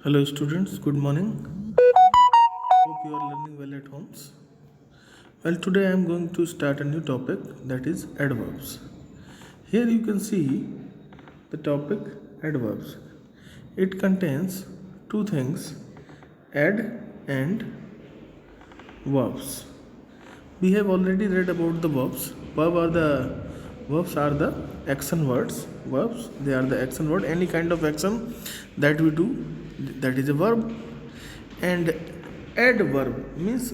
Hello students, good morning. Hope you are learning well at homes. Well, today I am going to start a new topic, that is adverbs. Here you can see the topic adverbs. It contains two things, ad and verbs. We have already read about the verbs. Verbs are the action words. Verbs, they are the action word. Any kind of action that we do, that is a verb. And adverb means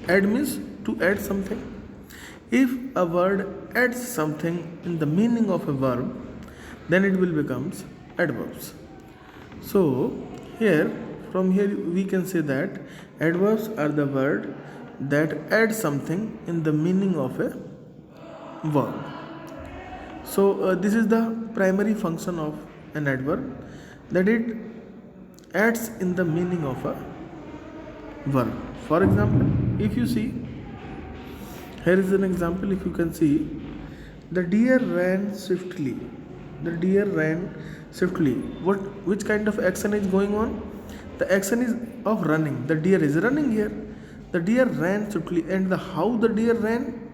to add something. If a word adds something in the meaning of a verb, then it will becomes adverbs. So here we can say that adverbs are the word that add something in the meaning of a verb. So this is the primary function of an adverb, that it adds in the meaning of a verb. For example, if you see, here is an example. If you can see, the deer ran swiftly. The deer ran swiftly. Which kind of action is going on? The action is of running. The deer is running here. The deer ran swiftly. And how the deer ran?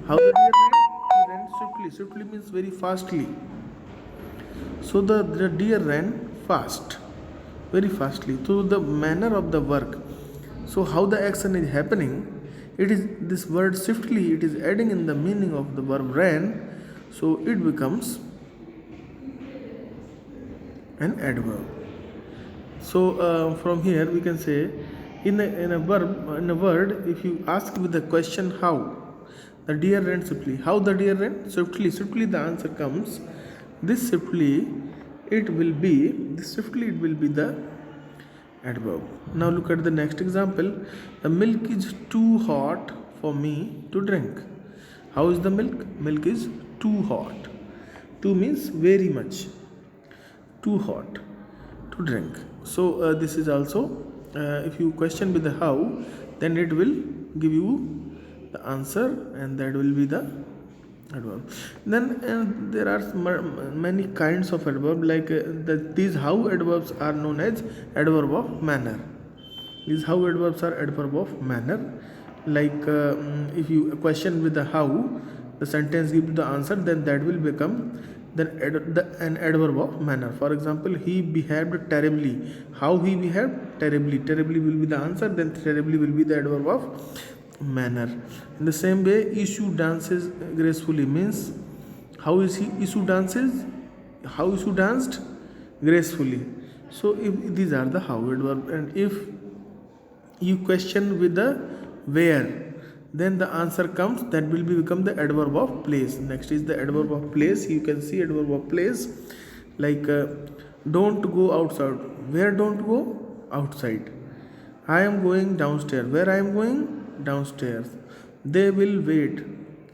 How the deer ran? He ran swiftly. Swiftly means very fastly. So the deer ran fast, very fastly. So the manner of the work. So how the action is happening? It is this word swiftly. It is adding in the meaning of the verb ran. So it becomes an adverb. So from here we can say, in a word, if you ask with the question how, the deer ran swiftly. How the deer ran? Swiftly. Swiftly the answer comes. This swiftly it will be the adverb. Now look at the next example. The milk is too hot for me to drink. How is the milk? Milk is too hot. Too means very much. Too hot to drink. So this is also, if you question with the how, then it will give you the answer, and that will be the adverb. Then there are many kinds of adverb, like these how adverbs are known as adverb of manner. These how adverbs are adverb of manner. Like if you question with the how, the sentence gives the answer, then that will become an adverb of manner. For example, he behaved terribly. How he behaved? Terribly. Terribly will be the answer, then terribly will be the adverb of manner. In the same way, Ishu dances gracefully means how is he? Ishu dances. How Ishu danced? Gracefully. So if these are the how adverb, and if you question with the where, then the answer comes, that will become the adverb of place. Next is the adverb of place. You can see adverb of place, like don't go outside. Where don't go? Outside. I am going downstairs. Where I am going? Downstairs. They will wait.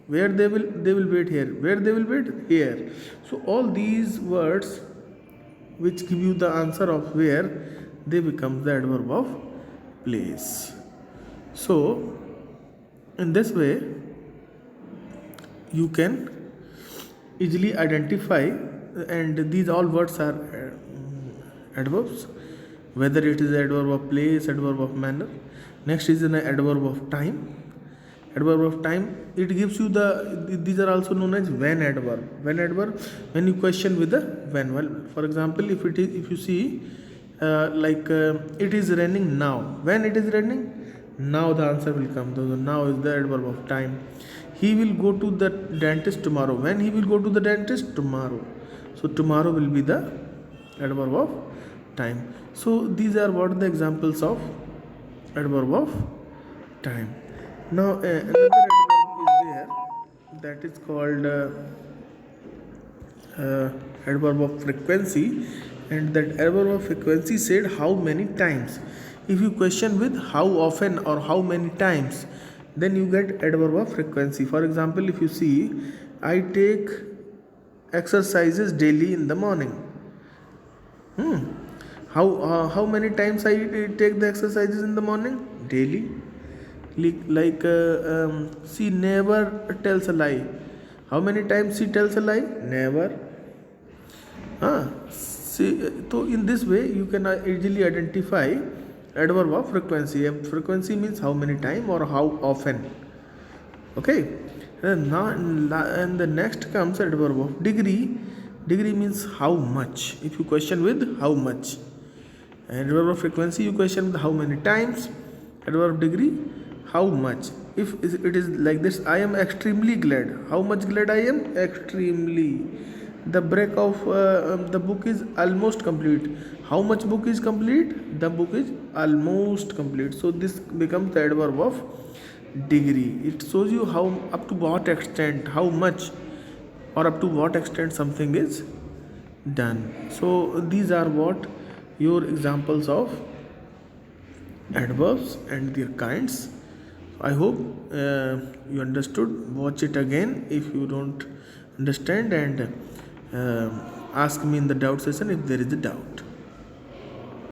Where they will wait? Here. Where they will wait? Here. So all these words which give you the answer of where, they become the adverb of place. So in this way you can easily identify, and these all words are adverbs, whether it is adverb of place, adverb of manner. Next is an adverb of time. Adverb of time, it gives you these are also known as when adverb. When adverb, when you question with the when. Well, for example, if you see, it is raining now. When it is raining? Now the answer will come. So now is the adverb of time. He will go to the dentist tomorrow. When he will go to the dentist? Tomorrow. So tomorrow will be the adverb of time. So these are what the examples of adverb of time. Now another adverb is there, that is called adverb of frequency, and that adverb of frequency said how many times. If you question with how often or how many times, then you get adverb of frequency. For example, if you see, I take exercises daily in the morning. How many times I take the exercises in the morning? Daily. Like she never tells a lie. How many times she tells a lie? Never. See, so in this way you can easily identify adverb of frequency. Frequency means how many time or how often. Okay. And the next comes adverb of degree. Degree means how much. If you question with how much. And adverb of frequency you question with how many times. Adverb of degree, how much. If it is like this, I am extremely glad. How much glad I am? Extremely. The break of the book is almost complete. How much book is complete? The book is almost complete. So this becomes the adverb of degree. It shows you how, up to what extent, how much, or up to what extent something is done. So these are what your examples of adverbs and their kinds. I hope you understood. Watch it again if you don't understand, and ask me in the doubt session if there is a doubt.